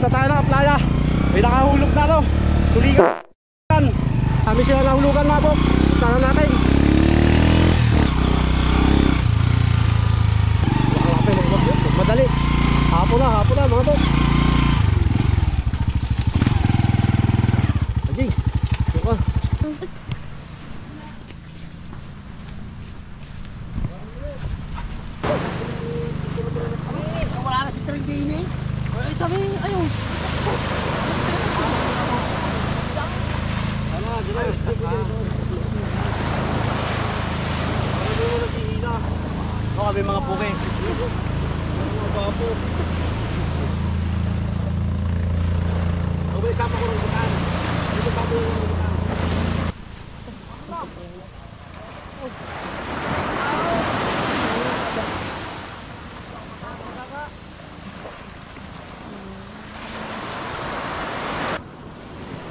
Punta tayo ng playa. May nakahulog na, no? Tuligan. Kami sila nahulugan, mga bok. Punta natin. Madali. Hapon na mga bok. Ajay. Buka. Wala na si Trindini. Ay, sabi, ayun. Ano, dito. Ano kami mga puke? Mga bapo. May sama ko ng bukan. Ito pa po yung bukan.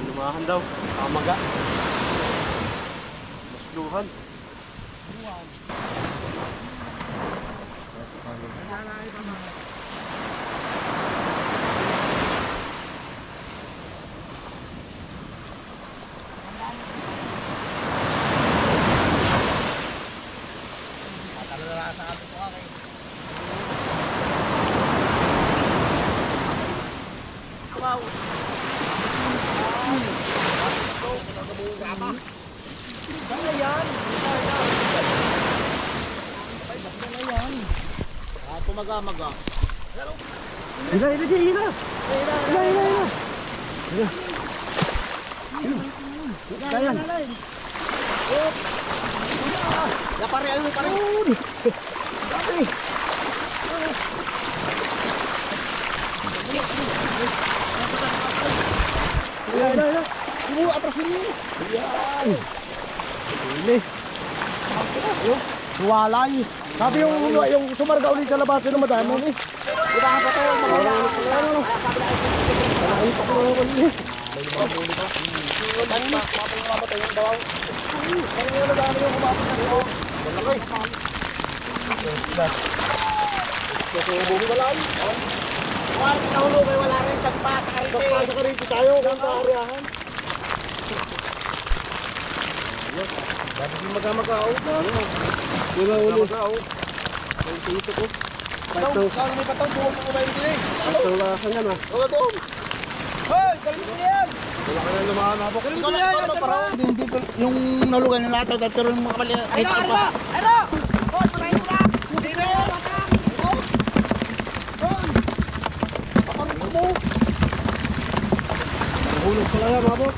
Lumahan daw. Kamaga. Masluhan. Tumaga-maga. Hila. Kayan. Ya pare, ano pare? Dami. Hila. Ibu atas sini. Yan. Hili. Walay. Sabi yung sumarga ulit sa labas ng madami. Diba ang pato? Ay, pakulo ko niya. Mamatay yung bawaw. Ano yung nagano yung kumapit na ito? Malaki. Bumi wala yun. Wala kinahulog ay wala rin sa pa sa karite. Sa karite tayo kung kaaryahan. Dapat yung magamagao. Diba ulo? Ito ko. Kung may pataw, buwag ko ba yung dili? Ito lasan yan, ha? Oo, doon. Hoy, galing mo yan! Wala ka na lumahan, ha? Galing mo yan! Hindi ko yung nalugan yung lahat, pero yung mga mali... Ayro! Hoy, patayin mo lang! Hindi na yan! Hoy! Paparin mo! Nahulog pala yan, ha, bok?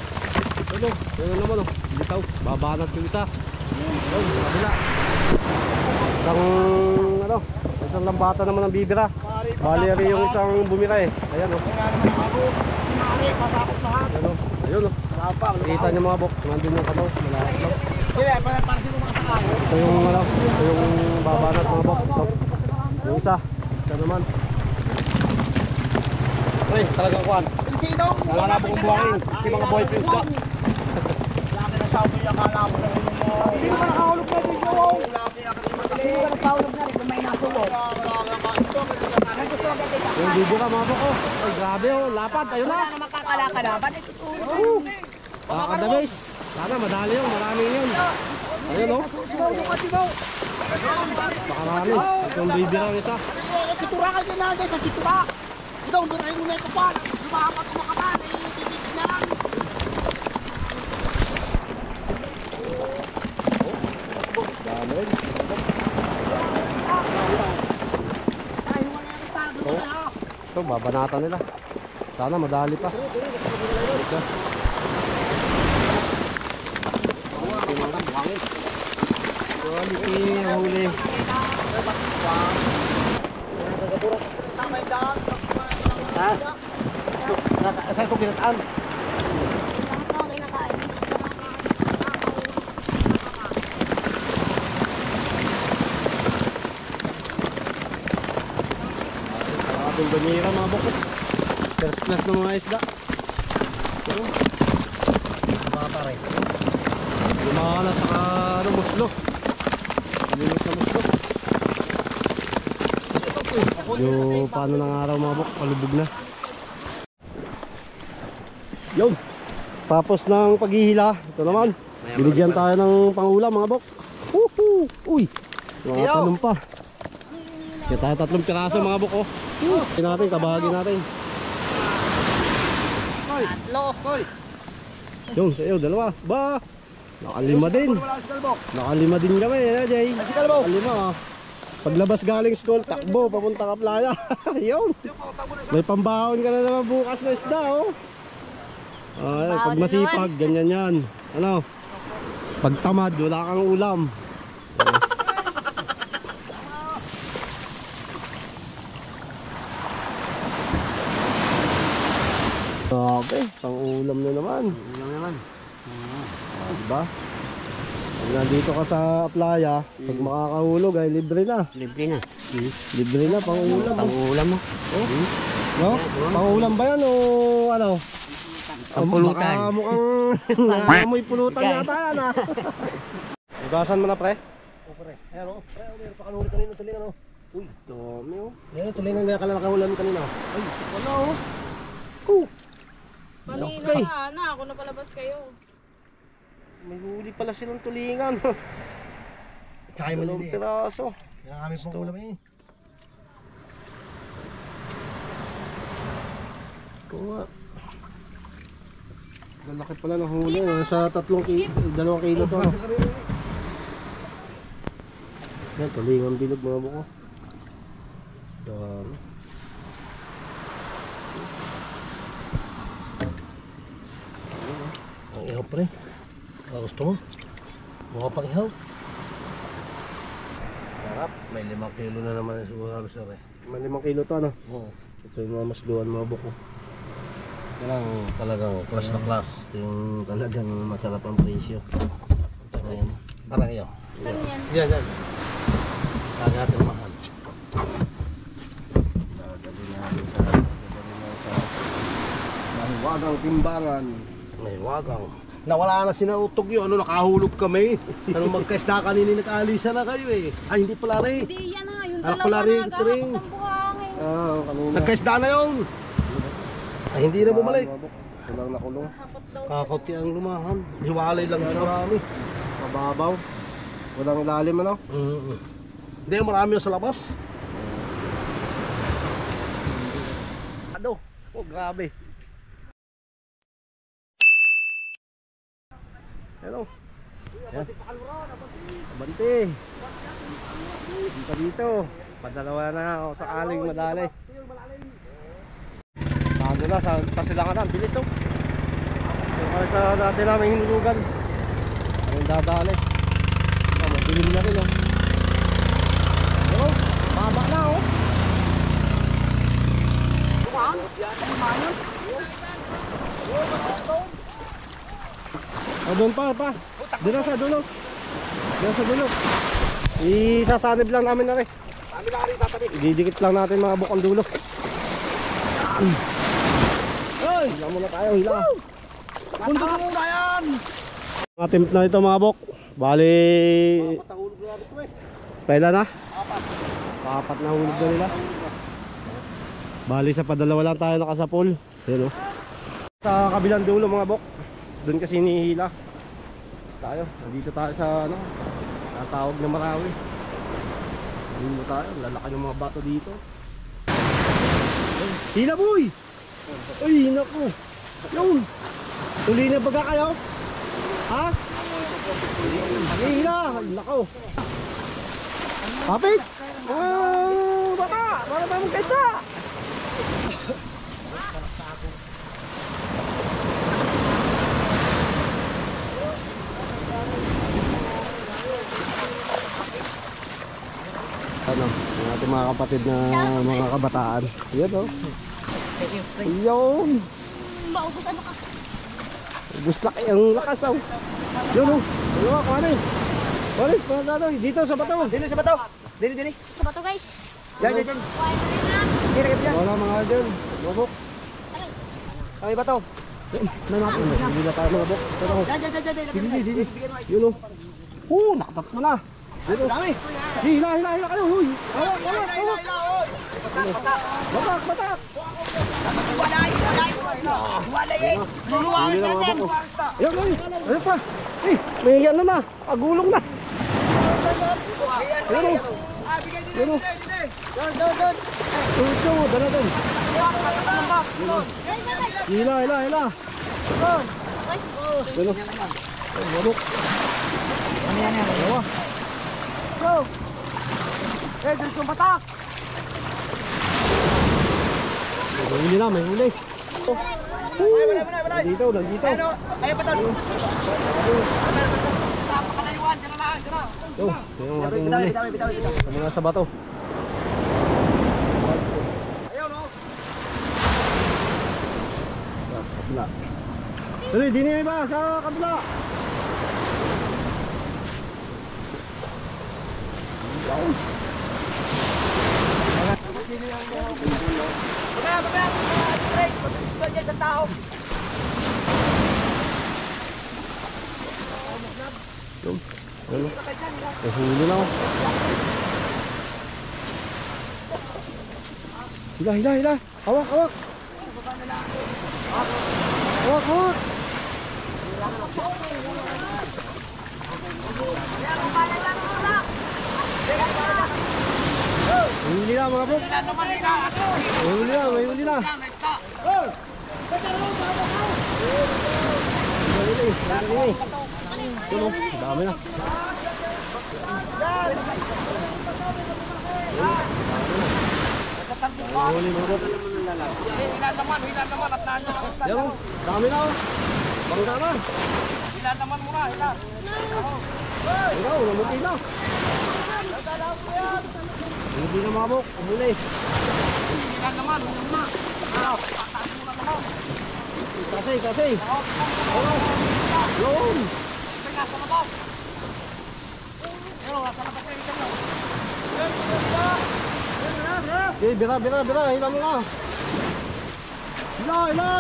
Ano naman, oh. Bitaw, babanat yung isa. Ayun, kabila. Isang lambata naman ng bibira. Bali yung isang bumira eh. Ayan, oh. Ayun, oh. Kita niyo mga bok, nandun yung kataw. Malakot lang. Sila, para sino mga sakal? Ito yung babanat mga bok. Ito. Yung isa naman. Ay, talagang kuhan. Sino? Wala na pong buhangin. Kasi mga boyfriends ka. Laki na sabi yung akala mo na yung mga... Sino ba nakahulog na ito, Joe? Laki na kasi Sino ba nagpahulog na rin kung may nasulog? Yung bibira mga bok, oh. Ay, grabe, oh. Lapad, ayun na. Wala na makakalakalaban. Ito tulog. Kakadamis. Sana madali yun, marami yun. Ayun, oh. Pakarami. Itong bibira ang isa. Kitura kayo din natin sa kitura. Ito, birahin mo na ito pa. Lumahapat mo ka pa. Naiintindig na lang. Dami rin. Ito, babanatan nila. Sana madali pa. Ito. Quality, huli. Ha? Saan ko pinataan? Ating banyera mga bukot. First class ng mga isda. Ito. Bata rin. Lumakan at saka muslo. Linis na muslo. Yung paano ng araw mga buk, palubog na. Yun. Tapos ng paghihila, ito naman. Binigyan tayo ng pangulam mga bok. Woohoo! Uy! Mga tanong pa. Kaya tayo 3 piraso mga bok oh. Natin, kabahagi natin. Tatlo. Yun, sa iyo, 2. Ba! Nakalima din. Nakalima din kami, Jay. Nakalima ah. Paglabas galing school, takbo, papunta ka playa. Yun. May pambahon ka na naman bukas na isda oh. Ay, pag masipag, ganyan yan. Ano? Pag tamad, wala kang ulam. Grabe, pang ulam na naman. Ulam naman. Diba? Pag nandito ka sa playa, pag makakahulog ay libre na. Libre na. Libre na, pang ulam. Pang ulam mo. No? Pang ulam ba yan o ano? Ang pulutan. Baka mukhang amoy pulutan yata yan ah. Ugasan mo na pre? O pre. Ayan o. Meron pa kanuli kanina tulingan o. Uy, dami oh. Ayan tulingan kaya kalala kahulan kanina. Ay, wala o. Kanina Okay. pa, na. Ako na palabas kayo. May huli pala silang tulingan. Tsaka yung Dalawang malili. piraso. Yan ang aming pang ulam eh. Ito nga. Lalaki pala ng huli. Nasa 2 kilo to. Yan, tulingan bilog mga buko. Dami. Ang ihaw pre. Gusto mo? Mukha pang ihaw. Sarap. May 5 kilo na naman siguro halos na pre. May 5 kilo to ano. Oo. Ito yung mga masluhan mga buko. Ito lang talagang class na class. Ito yung talagang masarap ang presyo. Ayan. Parang iyo. Saan yan? Yan, yan. Kaya natin mahal. Dadali natin sa mahiwagang timbangan. May wagang. Nawala na sinautog yun. Ano, nakahulog kami. Ano, magkaisda kanini nag-alisa na kayo eh. Ay, hindi pala rin. Hindi yan ha. Yung Ah, dalawa pala na rin, nagahakot ring. ng buhangin. Kanina. Nagkaisda na yun. Ay, hindi na bumalik. Kulang na kulong. Hakot daw. Kakauti ang lumahan. Hiwalay lang sa marami. Mababaw. Walang ilalim ano. Hindi, marami yung sa labas. Ano? Oh, grabe. Hello. Yan. Abante. Dito. Padalawa na ako sakaling madali. Bago na sa pasilangan. Bilis oh. Yung sa dati namin hinulugan. Ayun dadali. Madilim na rin oh. Oh, baba na oh. Oh, doon pa. Doon na sa dulo. Doon sa dulo. Isasanib lang namin na rin. Ididikit lang natin mga bukang dulo. Ay! Hila muna tayo, hila. Punta mo na yan! Attempt na ito mga bok. Bali... Patahulog na ito eh. Paila na? Apat na hulog na nila. Bali sa padalawa lang tayo nakasapol. Ayan o. Sa kabilang dulo mga bok. Doon kasi hinihila tayo. Nandito tayo sa ano, natawag na Marawi. Dito tayo. Lalaki ng mga bato dito. Hila boy! Uy, naku. Yun. Tuloy na baga kayo? Ha? Hila. Naku. Kapit! Bata! Para tayo magkesta! Ano, yung ating mga kapatid na mga kabataan. Yan o. Yun. Maubos ano ka? Ubus laki ang lakas o. Yun o. Ano ka, kuha na eh. Kuha na eh, kuha na eh. Dito sa bato. Dito sa bato. Dili. Sa bato guys. Yan. Wala mga dyan. Bobok. Ay, bato. May mga hindi na tayo mga bok. Dili. Yun o. Nakatatlo na. Dito. Hila kayo. Huy. Hawak. Batak. Huli na mga bako. Ayun, ayun. Ayun pa. Eh, may ano na. Agulong na. Ayun o. Ayun o. Tulso mo, dala doon. Hila, hila, hila. Ayun o. Ayun, mabok. Ano yan? Dalawa. Go! Eh, dito yung batak! May huli na, may huli. Dito, dito. Ayun pa doon! Yo, ito yung ating huli. Kami nga sa bato. Ayun o! Sa kabila. Tuloy, di niya iba sa kabila. Babaya! Break! Pagkakita dyan sa tao! Yo, ayun. May huli na ako. Hila, hila, hila. Hawak, hawak. Hawak, hawak. May huli na mga bro. May huli na, may huli na. Yun o, dami na. May huli mga bro. Hilan naman at naan nyo. Yan o, dami na o. Bangga na. Hilan naman muna, hilan. Ikaw, namuti na. Hindi na mabok, umuli. Hilan naman, huwag na. Kasi. Yun. Nasa labas. Pero, nasa labas kayo dito. Okay, bira. Hila mo nga. Hila.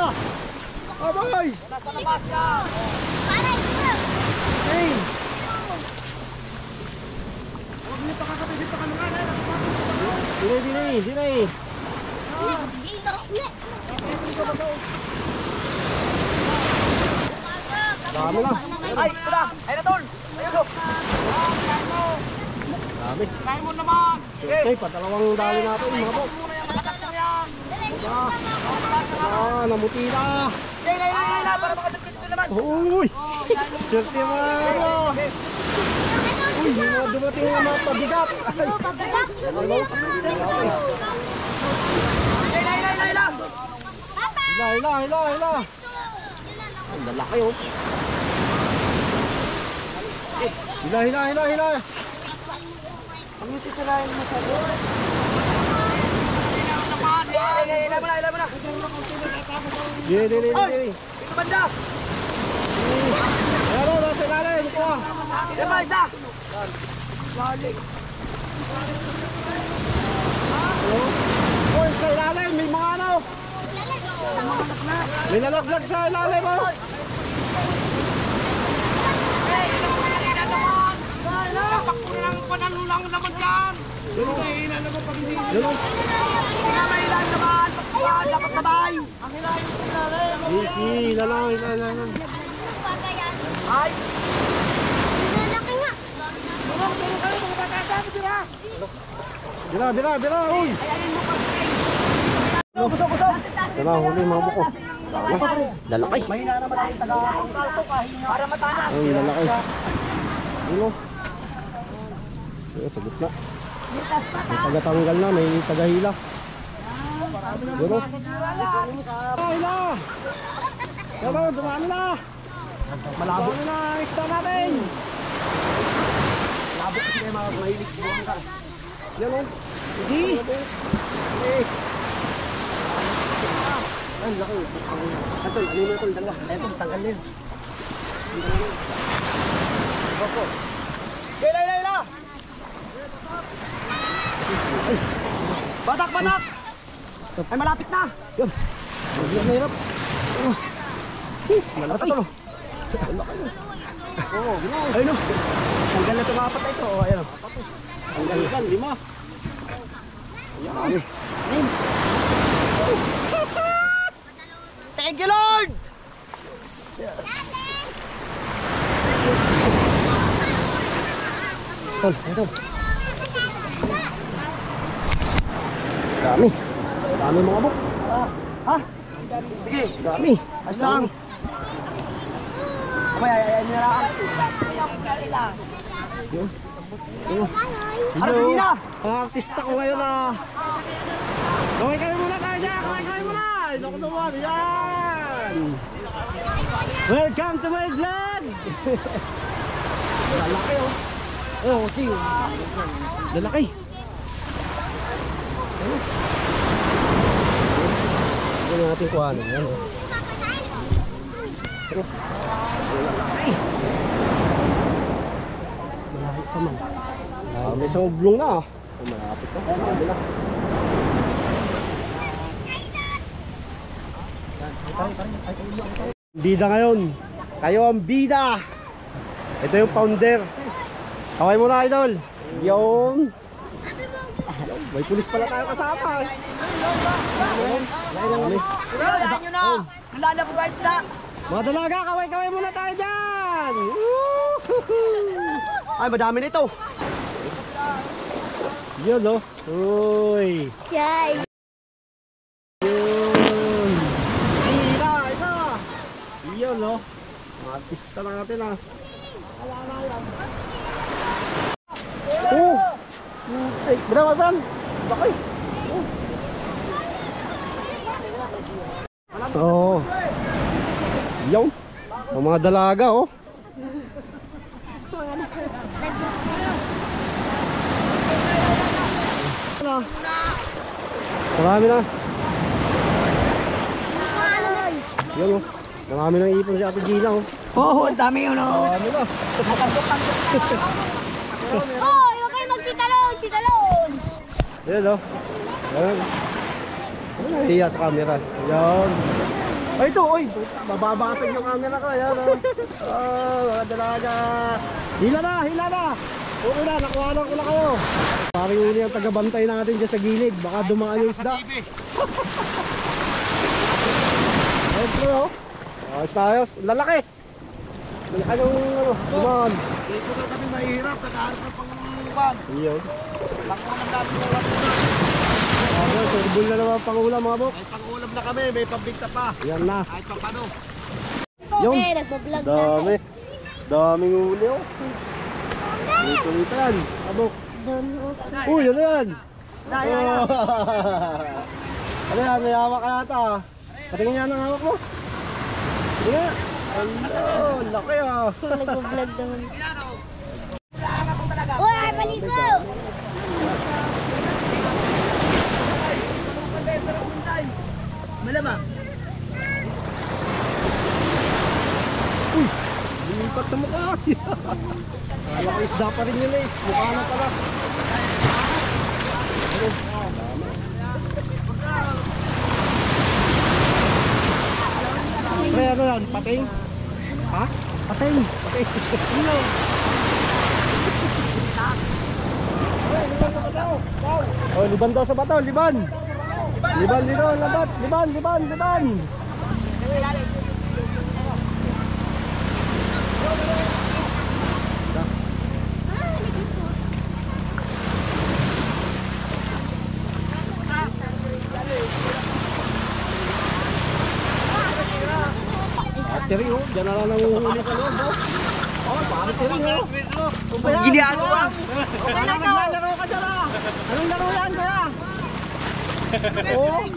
Oh, boys. Nasa labas yan. Hey. Huwag niyo pa kakapit pa kami nga. Dinay. Dami na. Ay, ito na. Ay, natol. Ayun o. Dami. Kain mo naman. Okay, patalawang dali natin mga bok. Muna yung malakas na yan. Namuti na. Layla, para makadagkit ko naman. Uy. Swerte mga ano. Uy, mga dumating na mga pabigat. Layla. Hila. Ang lalaki oh. Hila. Huwag mo sisalahin mo sa doon. Layla mo na. Dili. Ito banda. Ano, nasa ilalim ko. Yan ba isa? Uy, sa ilalim, may mga ano. May nalaglag sa ilalim oh. Kapakuna ng panalulang naman dyan. Yun oh. Kinamailan naman. Dapat sabay. Hila lang. Ay. Bira, uy. Kusok. Tara, huli mga buko. Lalaki. Mahina naman ang taga-salto para matanas. Ay, lalaki. Yun oh. Ayun, sa gitna. May taga-tanggal na, may taga-hila. Yun oh. Hila! Pero, dumami na! Malabo na ang isda natin! Labo kasi kayo mga mahilig buwang ka. Yan oh. Hindi. Ang laki. Antol, ano mo itong dalawa? Eto, tanggal na yun. Opo. Layla! Batak! Ay, malapit na! Yan. Mahirap. Malapit na. Oo, ginaw. Ayun o. Tanggal na itong apat na ito. Ayun o. Tanggal, 5. Yan. Thank you, Lord! Tol, ito. Dami. Dami mga buk. Ha? Sige. Dami. Ayos lang. Ay, nilalaan. Hello. Mga artista ko ngayon Kaway kayo muna tayo dyan. Kaway kayo muna. Naku naman. Yan. Welcome to my vlog. Lalaki oh. Oh, tiyo. Lalaki. Ito natin kuhanin. Yan oh. Lalaki. Malapit pa man. May isang oblong na ah. Malapit na. Malapit na. Bida ngayon. Kayo ang bida. Ito yung founder. Kaway mo na, idol. Yung may pulis pala tayo kasama. Yan nyo na. Wala na po guys na. Mga dalaga, kaway-kaway muna tayo dyan. Ay, madami nito. Yun oh. Uy. Yay! Yun. Ina. Yun oh. Mga artista natin ah. Oh. Ay, berapa ban? Bakay. Oh. Yung mga dalaga oh. Marami na. Yan oh. Marami nang ipon si Ate Gina oh. Oo, ang dami yun. Marami na. Oh, huwag kayo magsitalon! Sitalon! Yan oh. Yan. Nahiya sa camera. Yan. Ay ito, oy. Bababasag yung camera ko. Yan oh. Oh, mga dalaga. Hila na. Okay na, nakuha ko na kayo. Parang uli ang tagabantay natin dyan sa gilid. Baka dumaan yung isda. Siyempre oh. Ayos. Lalaki. Lalaki yung ano. Dumaan. Dito na kami mahirap. Nakaharap ng pangulan. Iyon. Lakuha ng dami ng ulam. Ayun, turbol na naman pangulam mga bok. May pangulam na kami. May pambigta pa. Yan na. Kahit pa paano. Yung. Eh, nagbablog na. Dami. Daming uli oh. Dito yan. Abok. Uy, ano yan? Oh. Ano yan? May hawak ka yata. Patingin niya ng hawak mo. Sige. Oh, laki ah. Nagbablog naman. Uy, ay paligo! Malama. Lumipat sa mukha. Kala ko isda pa rin yun eh. Mukha na pala. Pre, ano yan? Pating? Ha? Pating. Ano? Oh, liban daw sa bato, liban. Liban dito, labat. Liban. Tiri oh, dyan na lang nanguhuli sa loob oh. Oh, bakit tiri oh? Ginagawa. Okay na naglalaro ka dyan ah. Anong laro yan kaya? Oh.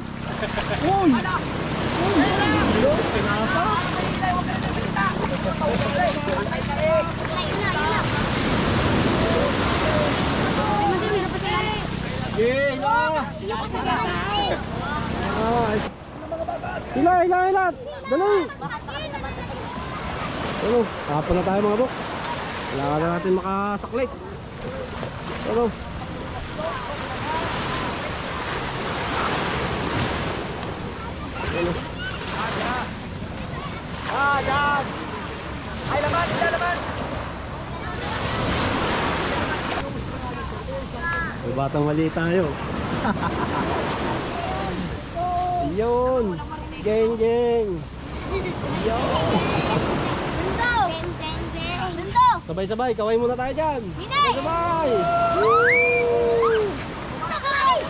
Uy. Hello, pinasa. Yeah, Iyo kasi naman Hila. Dali. Ano, hapon na tayo mga bok. Kailangan na natin makasaklit. Ano? Ano? Yan. Ay, laman. May batang mali tayo. Yun. Geng, geng. Bento! Bento! Sabay-sabay, kaway muna tayo dyan. Hinay! Sabay! Sakay!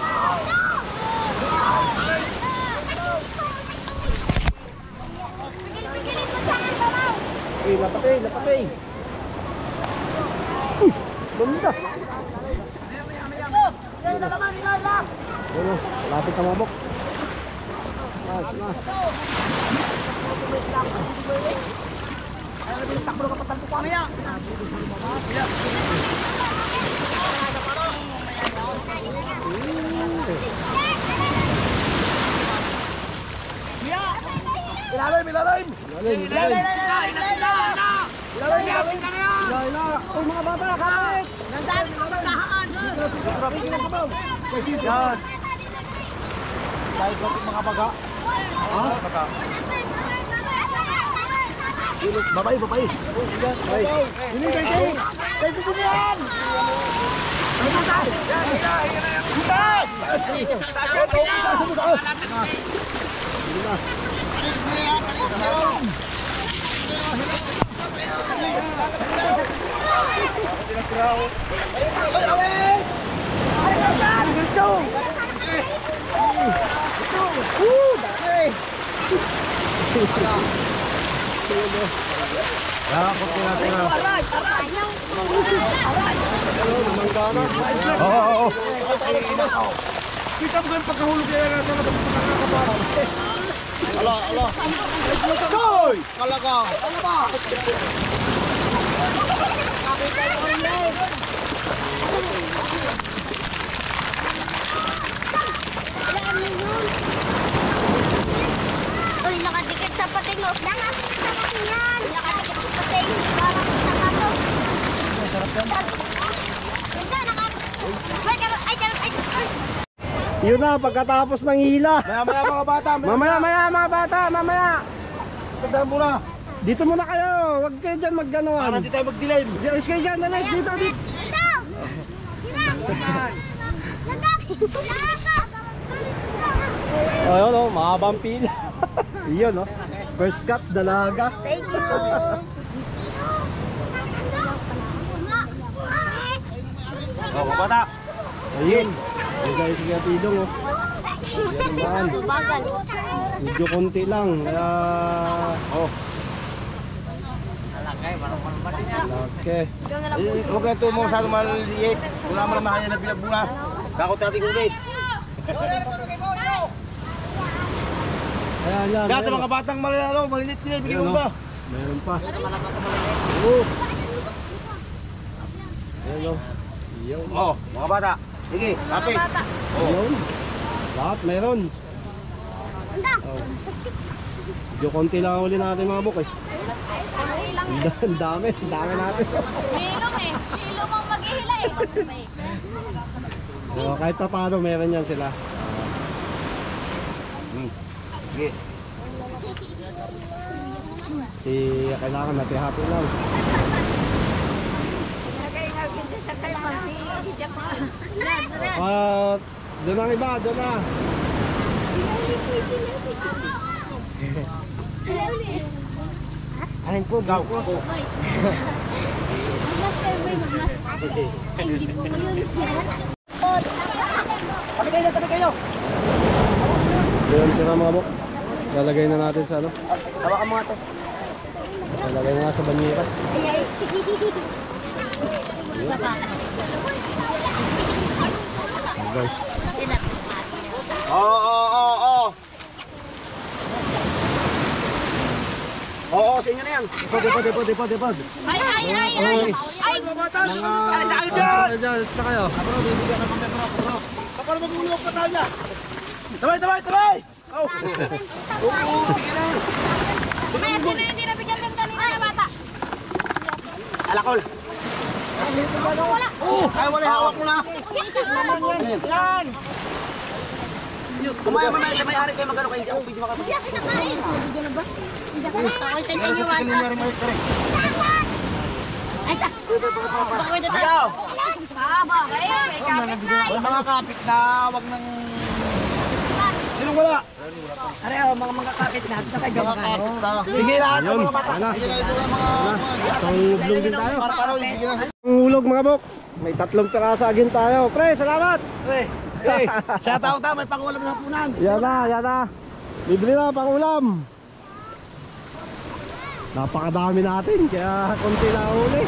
Uy, lapatay, lapatay. Uy, banda. Ano, lapit na mabok. Ilalim, ilalim! Uy, mga bata, kapit! Yan! Dahil bakit mga baga? Ha? Baga. Babay, babay! Ini kay Jay! Kay Jay yan! Oo. Kita mo ganun pagkahulog kaya nasa labas mo nakakabahan. Ala, ala. Soy! Kalaga. Ano ba? Uy, nakadikit sa pating mo. Nakadikit sa pating yan. Nakadikit sa pating. Parang sa pato. Sarap yan. Ganda, ay. Yun na, pagkatapos ng hila. Maya-maya mga bata. Mamaya, mga bata, mamaya. Tandaan mo na. Dito muna kayo, huwag kayo dyan magganuan. Para hindi tayo mag-dilim. Alis kayo dyan, alis, dito. Ganda! Ayun o, mahabang pila. Iyon o, first cuts, dalaga. Thank you. Mga bata. Ayun, ay guys, sige tidong o. Bagal. Medyo konti lang, kaya... Oh. Okay. Huwag na ito mo masyadong maliliit. Wala mo naman kanya nagbilabula. Dakot natin ulit. Ayan, yan. Kaya sa mga batang malilit nila, bigyan mo ba? Meron pa. Oo. Ayan o. Iyon. Oo, mga bata. Sige, kapit. Ayun. Lahat meron. Oh. Medyo konti lang uli natin mga buk eh. Ang dami natin. Hilom eh. Hilom ang maghihila eh. So, kahit pa paano meron yan sila. Sige. Si kailangan natin happy lang. Doon ang iba, doon na. Anin po, gawos. Tabi kayo. Doon sila mga buk. Lalagay na natin sa ano. Hawakan mo nga ito. Lalagay na nga sa banyera. Guys. Oo. Oo, sa inyo na yan. Depod. Ay. Mga batas. Alis na kayo dyan. Alis na kayo. Kapag magulog pa tayo dyan. Tabay. Oh. Hindi nabigyan ng kanina na bata. Alakol. Wala. Ay, wala hawak mo na. Yan. Kumaya mo na sa may-ari kayo magano kayo. Hindi ako pwede makapag. Hindi ako nakain. Bigyan na ba? Hindi ako nakain. Ako sa inyo bata. Ay, ta. Bakoy na tayo. Baba. Kayo. May kapit na. Mga kapit na, wag nang... Sinong wala. Are, oh, mga kakapit na sa kay Gamkano. Bigyan lahat ng Ayun, mga bata. ana. Bigyan ito ng mga... Isang ublong din tayo. Para bigyan na. Ang ulog mga bok. May 3 piraso agin tayo. Pre, salamat. Shout out ta, may pangulam ng hapunan. Yan na. Libre na pang ulam. Napakadami natin, kaya konti na uli.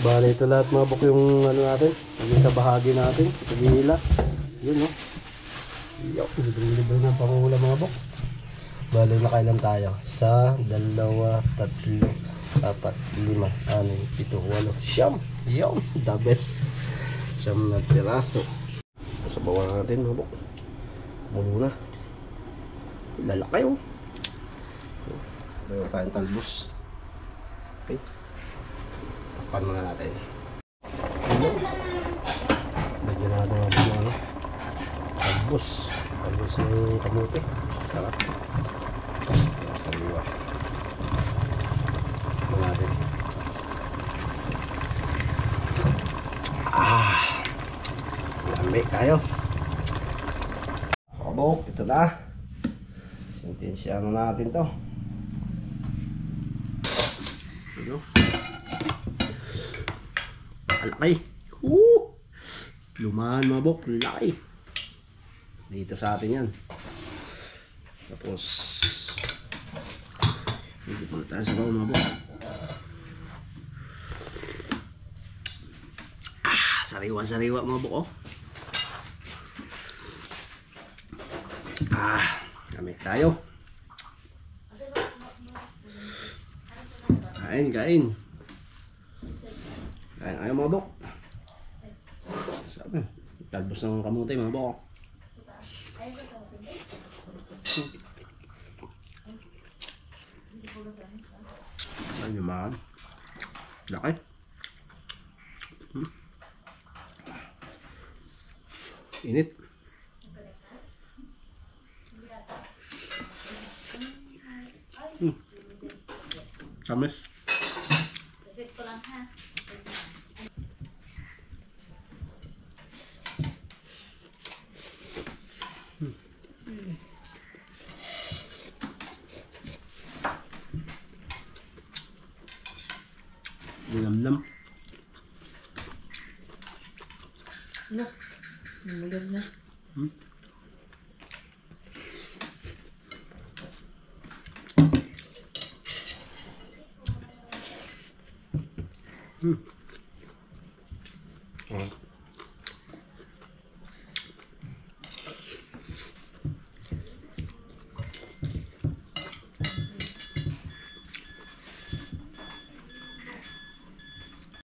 Bale ito lahat mga bok yung ano natin, yung kabahagi natin, paghihila. Yun no. Libre na pang ulam mga bok. Bale nakailan tayo? 1, 2, 3, 4, 5, 6, 7, 8, 9, 10, 11, 12. Yun, the best. 9 na piraso. Sa bawang natin mga bok. Muna. Lalaki oh. Mayroon tayong talbos. Okay. Takpan muna natin. Lagyan natin mga ano. Talbos. Talbos ng kamote. Sarap. Saliwa. Takpan natin. Lamig tayo. Kabok, ito na. Sintensya na natin to. Ito. Malaki. Lumahan mga bok, laki. Dito sa atin yan. Tapos dito muna tayo sa bawang mga bok. Sariwa mga bok oh. Gamit tayo. Kain. Kain ayaw mga bok. Sabi, talbos ng kamote mga bok. Ano naman? Laki. Init. Tamis. Linamnam. No. Namalag na. Oh.